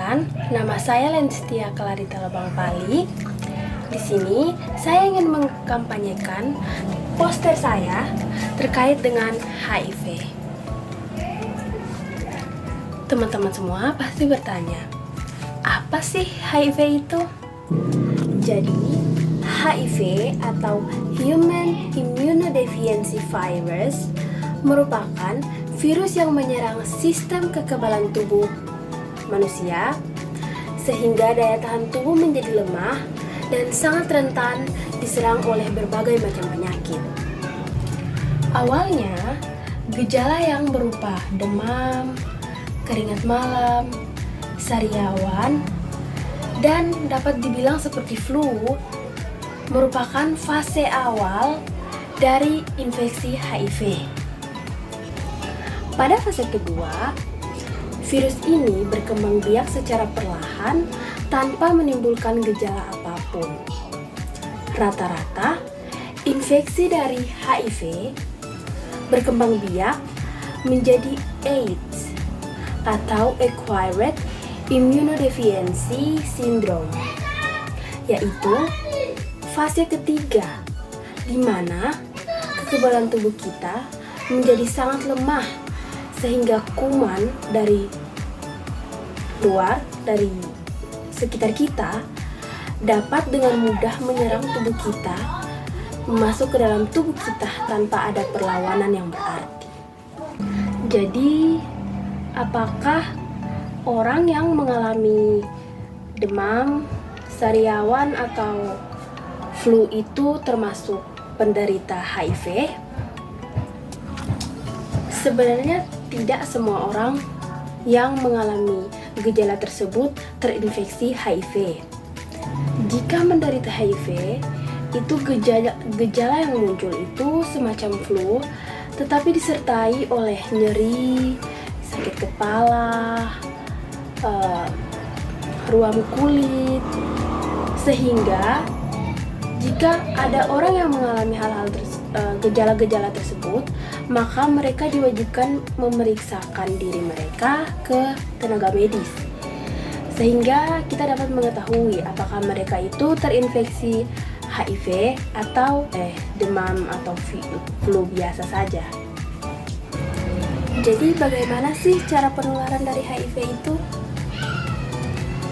Perkenalkan, nama saya Lenstia Clarita Lebang Pali. Di sini saya ingin mengkampanyekan poster saya terkait dengan HIV. Teman-teman semua pasti bertanya, apa sih HIV itu? Jadi, HIV atau Human Immunodeficiency Virus merupakan virus yang menyerang sistem kekebalan tubuh manusia sehingga daya tahan tubuh menjadi lemah dan sangat rentan diserang oleh berbagai macam penyakit. Awalnya, gejala yang berupa demam, keringat malam, sariawan, dan dapat dibilang seperti flu merupakan fase awal dari infeksi HIV. Pada fase kedua, virus ini berkembang biak secara perlahan tanpa menimbulkan gejala apapun. Rata-rata, infeksi dari HIV berkembang biak menjadi AIDS atau Acquired Immunodeficiency Syndrome, yaitu fase ketiga, di mana kekebalan tubuh kita menjadi sangat lemah sehingga kuman dari luar, dari sekitar kita dapat dengan mudah menyerang tubuh kita, masuk ke dalam tubuh kita tanpa ada perlawanan yang berarti. Jadi, apakah orang yang mengalami demam, sariawan, atau flu itu termasuk penderita HIV? Sebenarnya tidak semua orang yang mengalami gejala tersebut terinfeksi HIV. Jika menderita HIV, itu gejala yang muncul itu semacam flu, tetapi disertai oleh nyeri, sakit kepala, ruam kulit, sehingga jika ada orang yang mengalami gejala-gejala tersebut, maka mereka diwajibkan memeriksakan diri mereka ke tenaga medis, sehingga kita dapat mengetahui apakah mereka itu terinfeksi HIV atau demam atau flu biasa saja. Jadi bagaimana sih cara penularan dari HIV itu?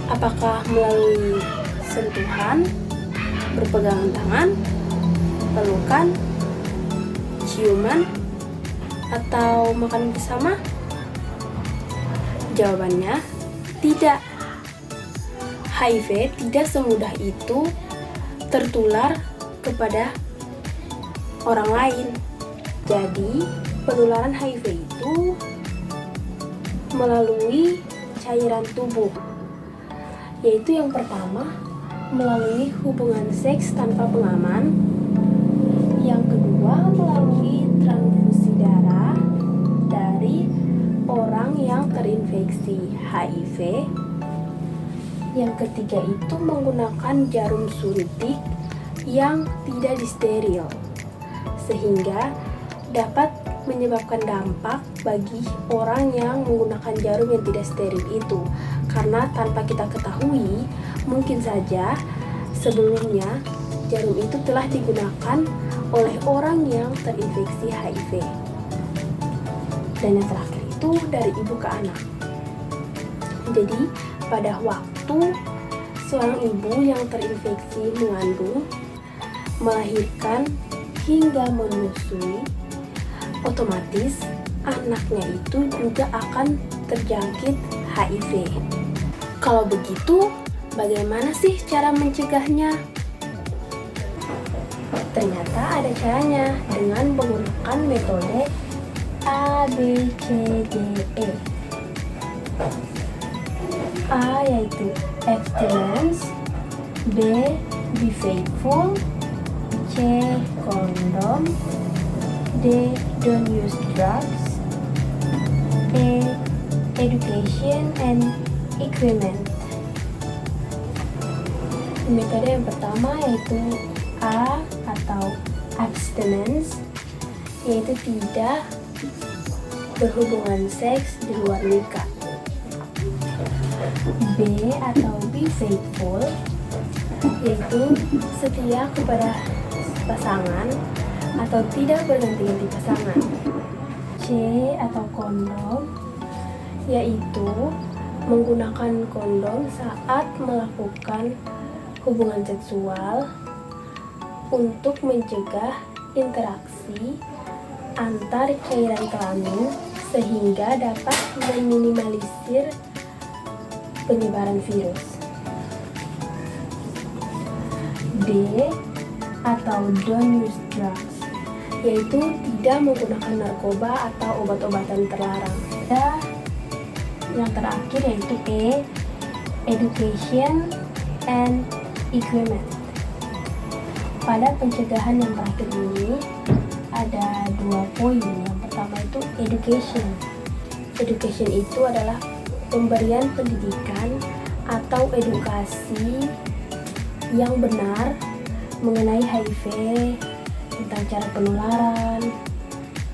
Apakah melalui sentuhan, berpegangan tangan, pelukan, ciuman, atau makan bersama? Jawabannya tidak. HIV tidak semudah itu tertular kepada orang lain. Jadi, penularan HIV itu melalui cairan tubuh, yaitu yang pertama melalui hubungan seks tanpa pengaman, yang kedua melalui transfusi darah dari orang yang terinfeksi HIV, yang ketiga itu menggunakan jarum suntik yang tidak disteril, sehingga dapat menyebabkan dampak bagi orang yang menggunakan jarum yang tidak steril itu, karena tanpa kita ketahui, mungkin saja sebelumnya jarum itu telah digunakan oleh orang yang terinfeksi HIV. Dan yang terakhir itu dari ibu ke anak. Jadi pada waktu seorang ibu yang terinfeksi mengandung, melahirkan hingga menyusui, otomatis anaknya itu juga akan terjangkit HIV. Kalau begitu, bagaimana sih cara mencegahnya? Ternyata ada caranya dengan menggunakan metode ABCDE. A yaitu abstinence, B be faithful, C kondom, D don't use drugs, E education and equipment. Metode yang pertama yaitu A atau abstinence, yaitu tidak berhubungan seks di luar nikah. B atau be faithful, yaitu setia kepada pasangan atau tidak berganti-ganti pasangan. C atau kondom, yaitu menggunakan kondom saat melakukan hubungan seksual untuk mencegah interaksi antar cairan kelamin sehingga dapat meminimalisir penyebaran virus. D atau don't use drugs, yaitu tidak menggunakan narkoba atau obat-obatan terlarang. Dan yang terakhir yaitu E, education and equipment. Pada pencegahan yang terakhir ini ada 2 poin. Yang pertama itu education. Education itu adalah pemberian pendidikan atau edukasi yang benar mengenai HIV, tentang cara penularan,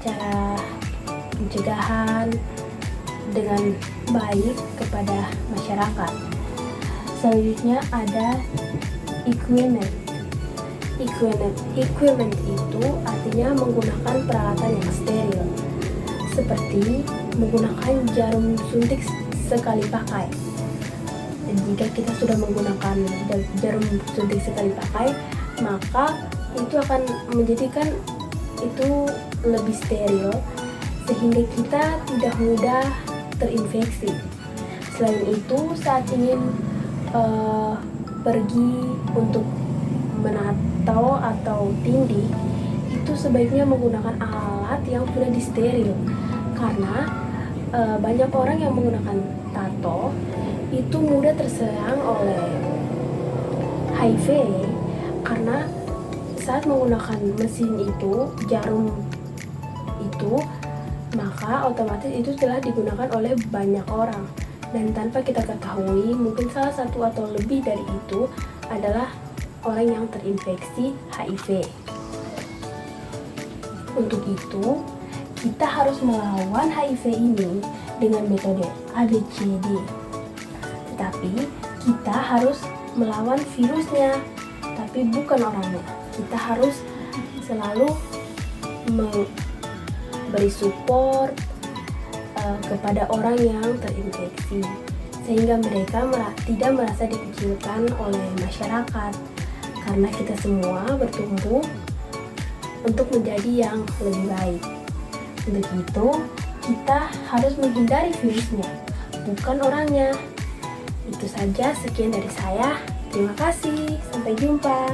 cara pencegahan dengan baik kepada masyarakat. Selanjutnya ada equipment. Equipment itu artinya menggunakan peralatan yang steril, seperti menggunakan jarum suntik sekali pakai. Dan jika kita sudah menggunakan jarum suntik sekali pakai, maka itu akan menjadikan itu lebih steril sehingga kita tidak mudah terinfeksi. Selain itu, saat ingin pergi untuk menato atau tindih, itu sebaiknya menggunakan alat yang sudah disteril, karena banyak orang yang menggunakan tato itu mudah terserang oleh HIV karena saat menggunakan mesin itu, jarum itu, maka otomatis itu telah digunakan oleh banyak orang, dan tanpa kita ketahui mungkin salah satu atau lebih dari itu adalah orang yang terinfeksi HIV. Untuk itu, kita harus melawan HIV ini dengan metode ABCD. Tetapi kita harus melawan virusnya, tapi bukan orangnya. Kita harus selalu memberi support kepada orang yang terinfeksi, sehingga mereka tidak merasa dikucilkan oleh masyarakat, karena kita semua bertumbuh untuk menjadi yang lebih baik. Untuk itu, kita harus menghindari virusnya, bukan orangnya. Itu saja, sekian dari saya. Terima kasih, sampai jumpa.